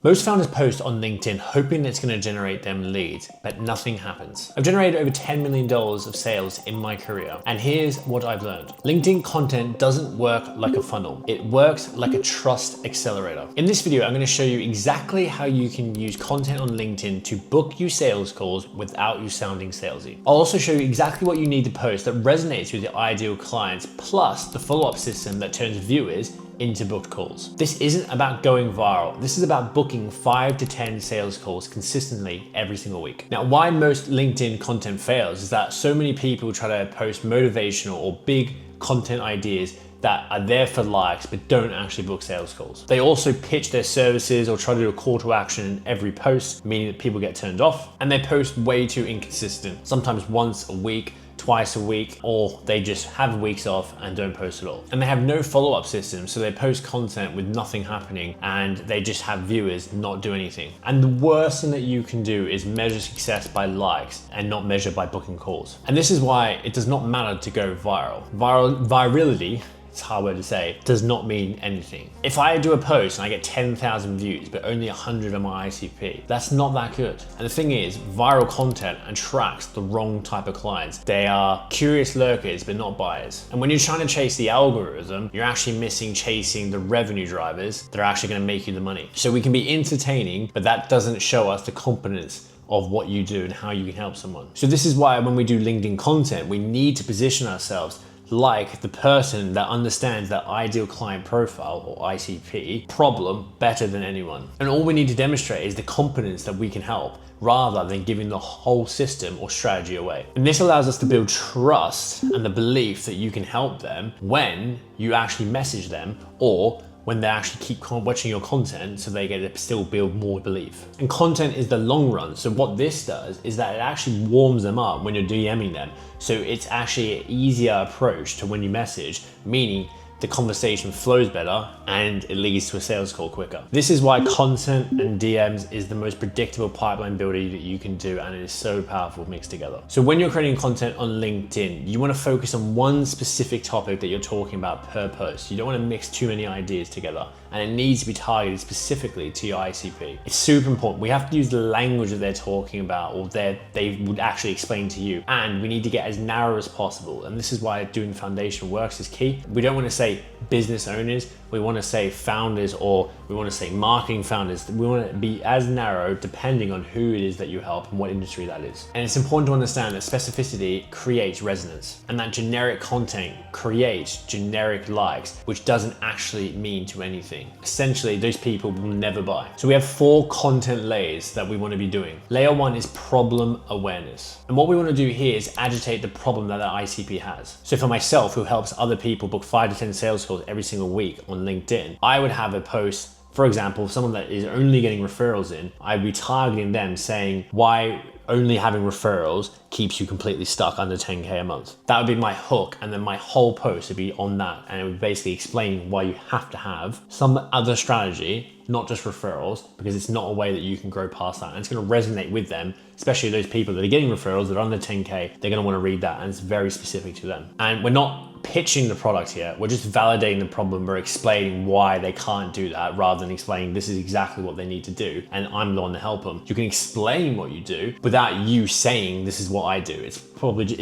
Most founders post on LinkedIn hoping it's going to generate them leads, but nothing happens. I've generated over $10 million of sales in my career, and here's what I've learned. LinkedIn content doesn't work like a funnel. It works like a trust accelerator. In this video, I'm going to show you exactly how you can use content on LinkedIn to book you sales calls without you sounding salesy. I'll also show you exactly what you need to post that resonates with your ideal clients, plus the follow-up system that turns viewers into booked calls. This isn't about going viral. This is about booking 5 to 10 sales calls consistently every single week. Now, why most LinkedIn content fails is that so many people try to post motivational or big content ideas that are there for likes but don't actually book sales calls. They also pitch their services or try to do a call to action in every post, meaning that people get turned off, and they post way too inconsistent, sometimes once a week, twice a week, or they just have weeks off and don't post at all. And they have no follow-up system, so they post content with nothing happening and they just have viewers not do anything. And the worst thing that you can do is measure success by likes and not measure by booking calls. And this is why it does not matter to go viral. Virality, it's a hard word to say, does not mean anything. If I do a post and I get 10,000 views, but only 100 on my ICP, that's not that good. And the thing is, viral content attracts the wrong type of clients. They are curious lurkers, but not buyers. And when you're trying to chase the algorithm, you're actually missing chasing the revenue drivers that are actually gonna make you the money. So we can be entertaining, but that doesn't show us the competence of what you do and how you can help someone. So this is why when we do LinkedIn content, we need to position ourselves like the person that understands that ideal client profile or ICP problem better than anyone. And all we need to demonstrate is the competence that we can help rather than giving the whole system or strategy away. And this allows us to build trust and the belief that you can help them when you actually message them or when they actually keep watching your content so they get to still build more belief. And content is the long run. So what this does is that it actually warms them up when you're DMing them. So it's actually an easier approach to when you message, meaning the conversation flows better and it leads to a sales call quicker. This is why content and DMs is the most predictable pipeline builder that you can do, and it is so powerful mixed together. So when you're creating content on LinkedIn, you want to focus on one specific topic that you're talking about per post. You don't want to mix too many ideas together, and it needs to be targeted specifically to your ICP. It's super important. We have to use the language that they're talking about or they would actually explain to you, and we need to get as narrow as possible. And this is why doing foundation works is key. We don't want to say business owners, we want to say founders, or we want to say marketing founders. We want to be as narrow depending on who it is that you help and what industry that is. And it's important to understand that specificity creates resonance, and that generic content creates generic likes, which doesn't actually mean to anything. Essentially, those people will never buy. So we have 4 content layers that we want to be doing. Layer 1 is problem awareness. And what we want to do here is agitate the problem that the ICP has. So for myself, who helps other people book 5 to 10 sales calls every single week on LinkedIn, I would have a post, for example, someone that is only getting referrals in, I'd be targeting them saying why only having referrals keeps you completely stuck under 10K a month. That would be my hook, and then my whole post would be on that, and it would basically explain why you have to have some other strategy, not just referrals, because it's not a way that you can grow past that. And it's gonna resonate with them, especially those people that are getting referrals that are under 10K, they're gonna wanna read that, and it's very specific to them. And we're not pitching the product here, we're just validating the problem. We're explaining why they can't do that rather than explaining this is exactly what they need to do and I'm the one to help them. You can explain what you do without you saying this is what I do. It's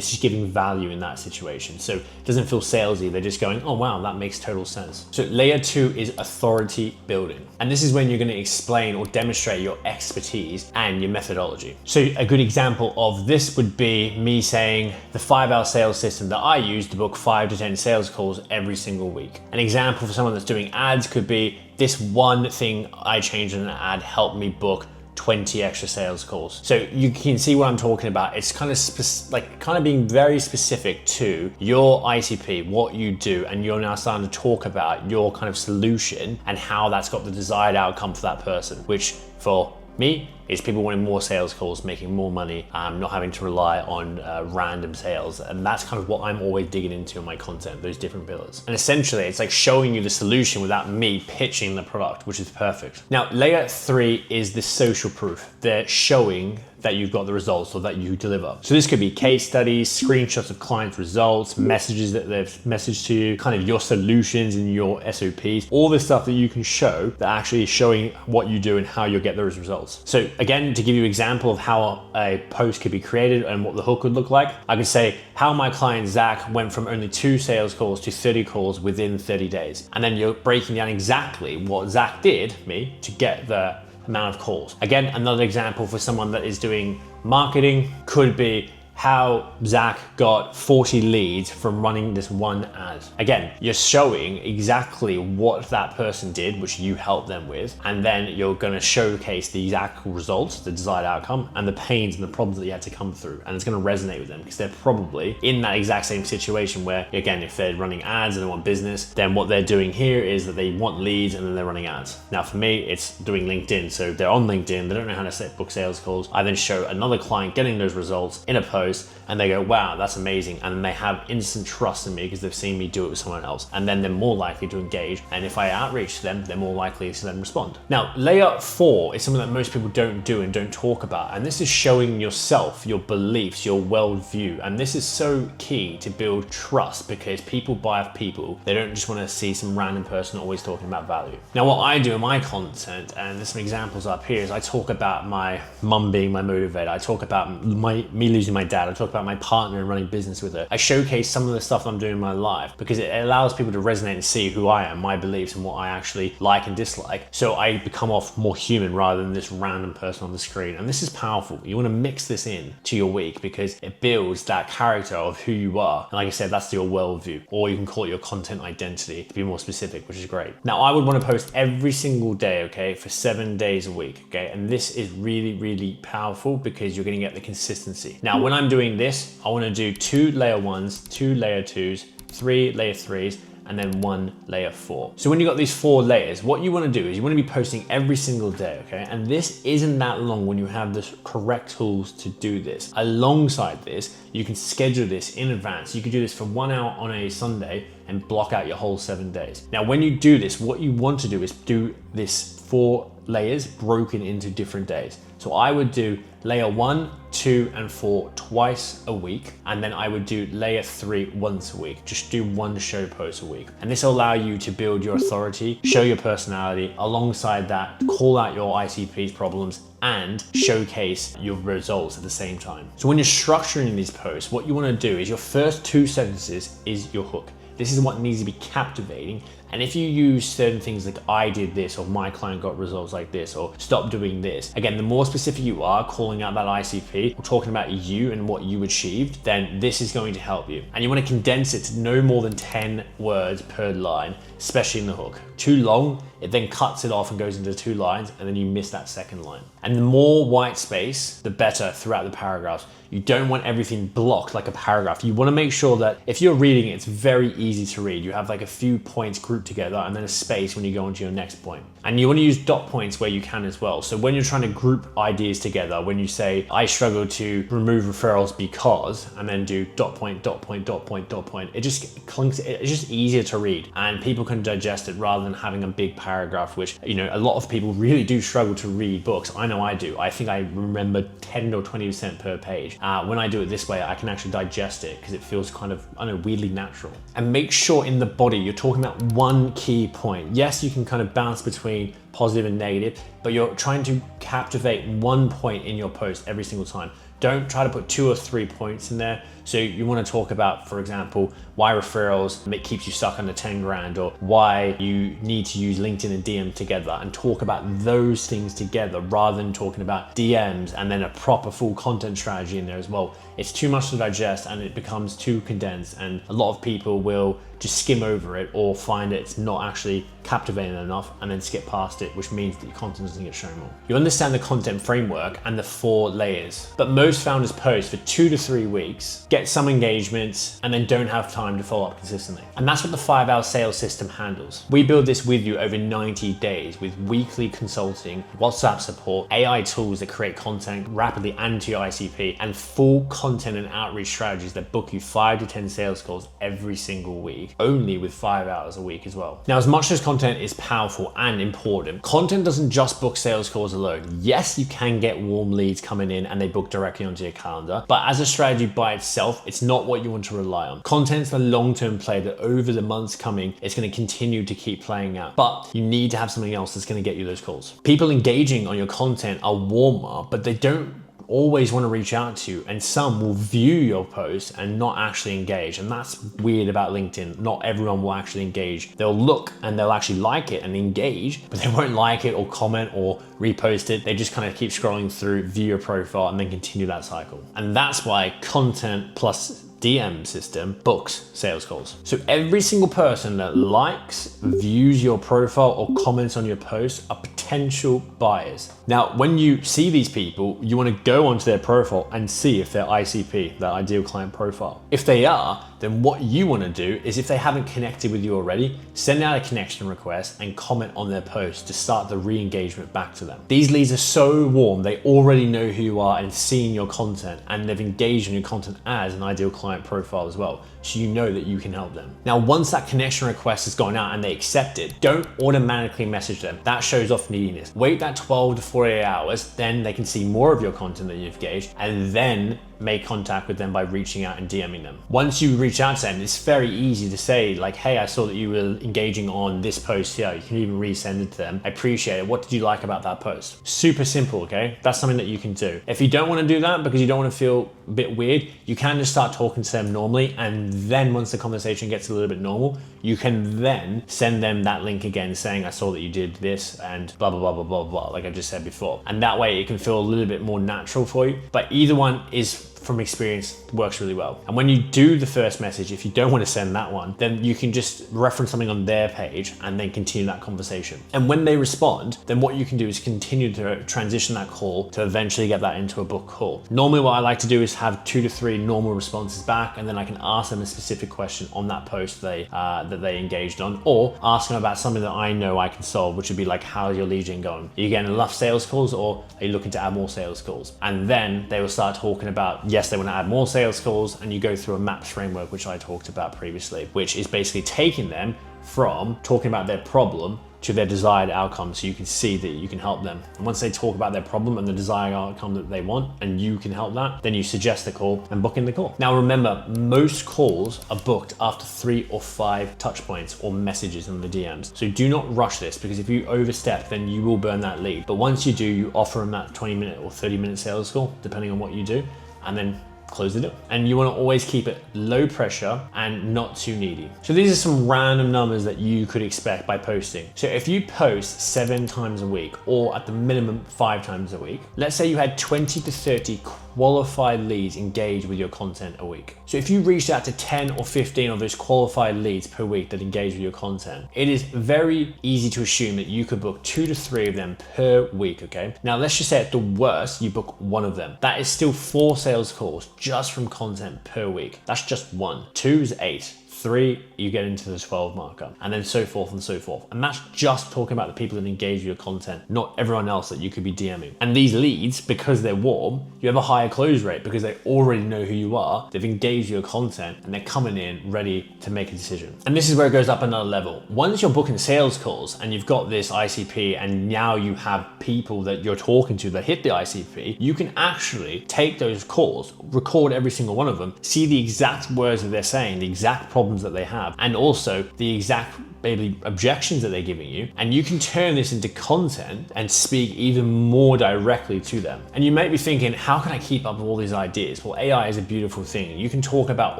just giving value in that situation. So it doesn't feel salesy. They're just going, oh wow, that makes total sense. So layer 2 is authority building. And this is when you're going to explain or demonstrate your expertise and your methodology. So a good example of this would be me saying the 5-hour sales system that I use to book 5 to 10 sales calls every single week. An example for someone that's doing ads could be this one thing I changed in an ad helped me book 20 extra sales calls. So you can see what I'm talking about. It's kind of being very specific to your ICP, what you do, and you're now starting to talk about your kind of solution and how that's got the desired outcome for that person, which for me is people wanting more sales calls, making more money, not having to rely on random sales. And that's kind of what I'm always digging into in my content, those different pillars. And essentially it's like showing you the solution without me pitching the product, which is perfect. Now, layer 3 is the social proof. They're showing that you've got the results or that you deliver. So this could be case studies, screenshots of client results, messages that they've messaged to you, kind of your solutions and your SOPs, all this stuff that you can show that actually is showing what you do and how you'll get those results. So again, to give you an example of how a post could be created and what the hook would look like, I could say how my client Zach went from only 2 sales calls to 30 calls within 30 days. And then you're breaking down exactly what Zach did, to get the amount of calls. Again, another example for someone that is doing marketing could be how Zach got 40 leads from running this one ad. Again, you're showing exactly what that person did, which you helped them with, and then you're gonna showcase the exact results, the desired outcome, and the pains and the problems that you had to come through. And it's gonna resonate with them because they're probably in that exact same situation where, again, if they're running ads and they want business, then what they're doing here is that they want leads and then they're running ads. Now for me, it's doing LinkedIn. So they're on LinkedIn, they don't know how to book sales calls. I then show another client getting those results in a post, and they go, wow, that's amazing. And then they have instant trust in me because they've seen me do it with someone else. And then they're more likely to engage. And if I outreach to them, they're more likely to then respond. Now, layer 4 is something that most people don't do and don't talk about. And this is showing yourself, your beliefs, your worldview. And this is so key to build trust because people buy off people. They don't just want to see some random person always talking about value. Now, what I do in my content, and there's some examples up here, is I talk about my mum being my motivator. I talk about me losing my dad. I talk about my partner and running business with her. I showcase some of the stuff I'm doing in my life because it allows people to resonate and see who I am, my beliefs, and what I actually like and dislike. So I become off more human rather than this random person on the screen. And this is powerful. You want to mix this in to your week because it builds that character of who you are. And like I said, that's your worldview, or you can call it your content identity to be more specific, which is great. Now, I would want to post every single day, okay, for 7 days a week, okay? And this is really, really powerful because you're going to get the consistency. Now, when I'm doing this, I want to do 2 layer 1s, 2 layer 2s, 3 layer 3s, and then 1 layer 4. So when you got these 4 layers, what you want to do is you want to be posting every single day, okay? And this isn't that long when you have the correct tools to do this. Alongside this, you can schedule this in advance. You could do this for 1 hour on a Sunday and block out your whole 7 days. Now, when you do this, what you want to do is do this 4 layers broken into different days. So I would do layer 1, 2, and 4 twice a week. And then I would do layer 3 once a week. Just do 1 show post a week. And this will allow you to build your authority, show your personality. Alongside that, call out your ICP's problems and showcase your results at the same time. So when you're structuring these posts, what you want to do is your first 2 sentences is your hook. This is what needs to be captivating. And if you use certain things like I did this, or my client got results like this, or stop doing this, again, the more specific you are, calling out that ICP, or talking about you and what you achieved, then this is going to help you. And you want to condense it to no more than 10 words per line, especially in the hook. Too long, it then cuts it off and goes into 2 lines, and then you miss that second line. And the more white space, the better throughout the paragraphs. You don't want everything blocked like a paragraph. You want to make sure that if you're reading it, it's very easy to read. You have like a few points grouped together and then a space when you go on to your next point. And you want to use dot points where you can as well. So when you're trying to group ideas together, when you say, I struggle to remove referrals because, and then do dot point, dot point, dot point, dot point, it just clunks, it's just easier to read and people can digest it rather than having a big paragraph, which, you know, a lot of people really do struggle to read books. I know I do. I think I remember 10 or 20% per page. When I do it this way, I can actually digest it because it feels kind of, I don't know, weirdly natural. And make sure in the body, you're talking about one key point. Yes, you can kind of bounce between positive and negative, but you're trying to captivate one point in your post every single time. Don't try to put 2 or 3 points in there. So you want to talk about, for example, why referrals keeps you stuck under 10 grand, or why you need to use LinkedIn and DM together, and talk about those things together rather than talking about DMs and then a proper full content strategy in there as well. It's too much to digest and it becomes too condensed, and a lot of people will just skim over it or find it's not actually captivating enough and then skip past it, which means that your content doesn't get shown more. You understand the content framework and the 4 layers, but most founders post for 2 to 3 weeks, get some engagements, and then don't have time to follow up consistently. And that's what the 5-hour sales system handles. We build this with you over 90 days with weekly consulting, WhatsApp support, AI tools that create content rapidly and to your ICP, and full content and outreach strategies that book you 5 to 10 sales calls every single week, only with 5 hours a week as well. Now, as much as content is powerful and important, content doesn't just book sales calls alone. Yes, you can get warm leads coming in and they book directly onto your calendar, but as a strategy by itself, it's not what you want to rely on. Content's the long-term play that over the months coming, it's going to continue to keep playing out, but you need to have something else that's going to get you those calls. People engaging on your content are warmer, but they don't always want to reach out to you, and some will view your post and not actually engage. And that's weird about LinkedIn. Not everyone will actually engage. They'll look and they'll actually like it and engage, but they won't like it or comment or repost it. They just kind of keep scrolling through, view your profile, and then continue that cycle. And that's why content plus DM system books sales calls. So every single person that likes, views your profile, or comments on your post are potential buyers. Now, when you see these people, you want to go onto their profile and see if they're ICP, their ideal client profile. If they are, then what you want to do is, if they haven't connected with you already, send out a connection request and comment on their post to start the re-engagement back to them. These leads are so warm, they already know who you are and seen your content, and they've engaged in your content as an ideal client profile as well, so you know that you can help them. Now, once that connection request has gone out and they accept it, don't automatically message them. That shows off neediness. Wait that 12 to 48 hours, then they can see more of your content that you've engaged, and then make contact with them by reaching out and DMing them. Once you reach out to them, it's very easy to say like, hey, I saw that you were engaging on this post here. You can even resend it to them. I appreciate it. What did you like about that post? Super simple, okay? That's something that you can do. If you don't want to do that because you don't want to feel a bit weird, you can just start talking to them normally, and then once the conversation gets a little bit normal, you can then send them that link again saying, I saw that you did this and blah, blah, blah, blah, blah, blah, like I just said before. And that way it can feel a little bit more natural for you. But either one is, from experience, works really well. And when you do the first message, if you don't want to send that one, then you can just reference something on their page and then continue that conversation. And when they respond, then what you can do is continue to transition that call to eventually get that into a book call. Normally what I like to do is have 2 to 3 normal responses back, and then I can ask them a specific question on that post that they engaged on, or ask them about something that I know I can solve, which would be like, how's your lead gen going? Are you getting enough sales calls, or are you looking to add more sales calls? And then they will start talking about, yes, they want to add more sales calls, and you go through a MAPS framework, which I talked about previously, which is basically taking them from talking about their problem to their desired outcome, so you can see that you can help them. And once they talk about their problem and the desired outcome that they want, and you can help that, then you suggest the call and book in the call. Now remember, most calls are booked after 3 or 5 touch points or messages in the DMs. So do not rush this, because if you overstep, then you will burn that lead. But once you do, you offer them that 20-minute or 30-minute sales call, depending on what you do, and then close the deal. And you want to always keep it low pressure and not too needy. So these are some random numbers that you could expect by posting. So if you post 7 times a week, or at the minimum 5 times a week, let's say you had 20 to 30 qualified leads engage with your content a week. So if you reached out to 10 or 15 of those qualified leads per week that engage with your content, it is very easy to assume that you could book 2 to 3 of them per week, okay? Now let's just say at the worst, you book 1 of them. That is still 4 sales calls just from content per week. That's just 1. 2 is 8. 3, you get into the 12 marker, and then so forth and so forth. And that's just talking about the people that engage with your content, not everyone else that you could be DMing. And these leads, because they're warm, you have a higher close rate because they already know who you are, they've engaged with your content, and they're coming in ready to make a decision. And this is where it goes up another level. Once you're booking sales calls and you've got this ICP, and now you have people that you're talking to that hit the ICP, you can actually take those calls, record every single one of them, see the exact words that they're saying, the exact problems that they have, and also the exact maybe objections that they're giving you, and you can turn this into content and speak even more directly to them. And you might be thinking, how can I keep up with all these ideas? Well, AI is a beautiful thing. You can talk about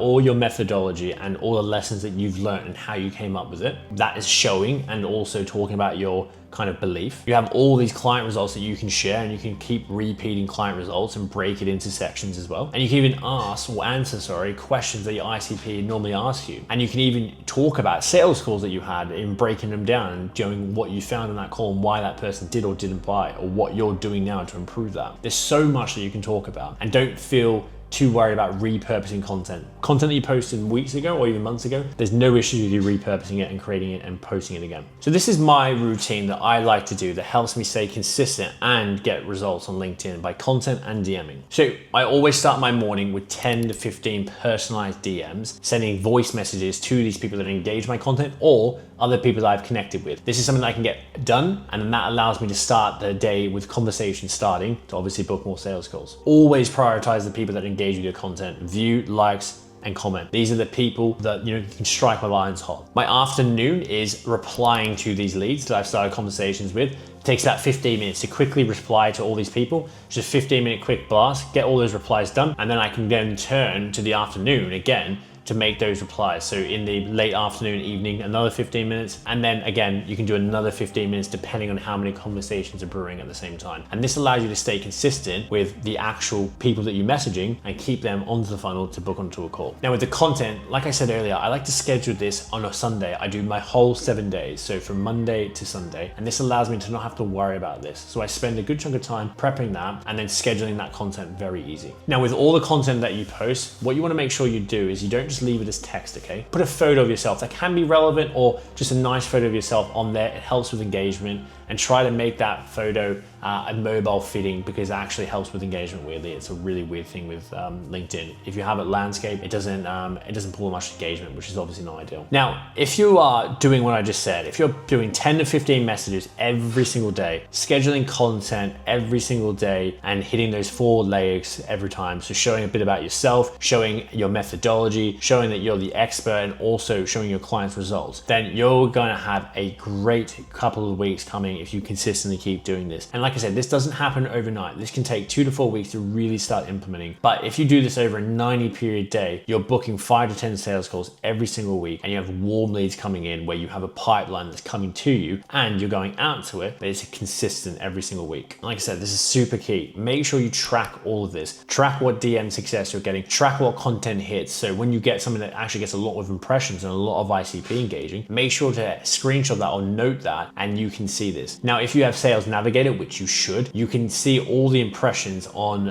all your methodology and all the lessons that you've learned and how you came up with it. That is showing, and also talking about your kind of belief. You have all these client results that you can share, and you can keep repeating client results and break it into sections as well. And you can even answer questions that your ICP normally asks you. And you can even talk about sales calls that you had in breaking them down and showing what you found in that call and why that person did or didn't buy, or what you're doing now to improve that. There's so much that you can talk about, and don't feel too worried about repurposing content. Content that you posted weeks ago or even months ago, there's no issue with you repurposing it and creating it and posting it again. So this is my routine that I like to do that helps me stay consistent and get results on LinkedIn by content and DMing. So I always start my morning with 10 to 15 personalized DMs, sending voice messages to these people that engage my content or other people that I've connected with. This is something that I can get done, and then that allows me to start the day with conversation starting to obviously book more sales calls. Always prioritize the people that engage with your content, view, likes, and comment. These are the people that you can strike my lines hot. My afternoon is replying to these leads that I've started conversations with. It takes about 15 minutes to quickly reply to all these people. Just a 15-minute quick blast, get all those replies done, and then I can then turn to the afternoon again to make those replies. So in the late afternoon, evening, another 15 minutes. And then again, you can do another 15 minutes depending on how many conversations are brewing at the same time. And this allows you to stay consistent with the actual people that you're messaging and keep them onto the funnel to book onto a call. Now with the content, like I said earlier, I like to schedule this on a Sunday. I do my whole 7 days. So from Monday to Sunday. And this allows me to not have to worry about this. So I spend a good chunk of time prepping that and then scheduling that content very easy. Now with all the content that you post, what you want to make sure you do is you don't just leave it as text, okay? Put a photo of yourself that can be relevant or just a nice photo of yourself on there. It helps with engagement, and try to make that photo a mobile fitting because it actually helps with engagement weirdly. It's a really weird thing with LinkedIn. If you have it landscape, it doesn't pull much engagement, which is obviously not ideal. Now, if you are doing what I just said, if you're doing 10 to 15 messages every single day, scheduling content every single day and hitting those 4 layers every time, so showing a bit about yourself, showing your methodology, showing that you're the expert, and also showing your clients results, then you're gonna have a great couple of weeks coming if you consistently keep doing this. And like I said, this doesn't happen overnight. This can take 2 to 4 weeks to really start implementing. But if you do this over a 90 period day, you're booking 5 to 10 sales calls every single week, and you have warm leads coming in where you have a pipeline that's coming to you and you're going out to it, but it's consistent every single week. Like I said, this is super key. Make sure you track all of this. Track what DM success you're getting, track what content hits. So when you get something that actually gets a lot of impressions and a lot of ICP engaging, make sure to screenshot that or note that, and you can see this. Now, if you have Sales Navigator, which you should, you can see all the impressions on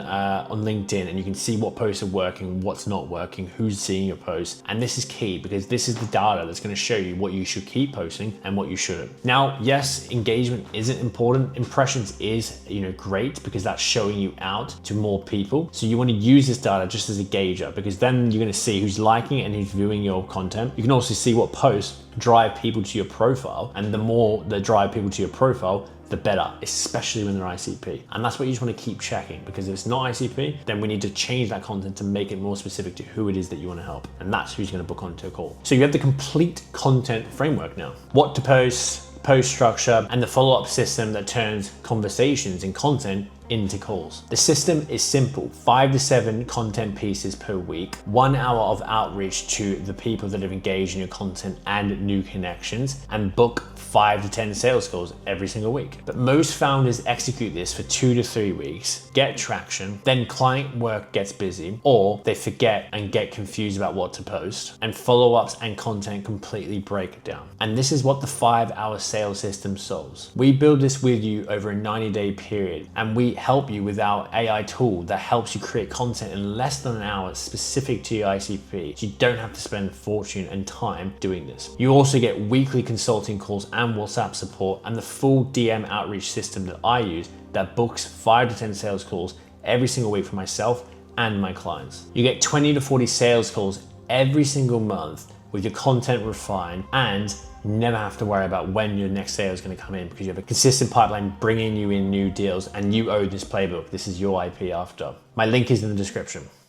LinkedIn, and you can see what posts are working, what's not working, who's seeing your posts. And this is key because this is the data that's going to show you what you should keep posting and what you shouldn't. Now, yes, engagement isn't important. Impressions is, great because that's showing you out to more people. So you want to use this data just as a gauger, because then you're going to see who's liking and who's viewing your content. You can also see what posts drive people to your profile, and the more that drive people to your profile, the better, especially when they're ICP. And that's what you just want to keep checking, because if it's not ICP, then we need to change that content to make it more specific to who it is that you want to help. And that's who's going to book onto a call. So you have the complete content framework now. What to post structure, and the follow-up system that turns conversations and content into calls. The system is simple: 5 to 7 content pieces per week, 1 hour of outreach to the people that have engaged in your content and new connections, and book 5 to 10 sales calls every single week. But most founders execute this for 2 to 3 weeks, get traction, then client work gets busy, or they forget and get confused about what to post, and follow-ups and content completely break down. And this is what the 5-hour sales system solves. We build this with you over a 90-day period, and we help you with our AI tool that helps you create content in less than an hour specific to your ICP, so you don't have to spend a fortune and time doing this. You also get weekly consulting calls and WhatsApp support, and the full DM outreach system that I use that books 5 to 10 sales calls every single week for myself and my clients. You get 20 to 40 sales calls every single month with your content refined, and never have to worry about when your next sale is going to come in, because you have a consistent pipeline bringing you in new deals, and you own this playbook. This is your IP after. My link is in the description.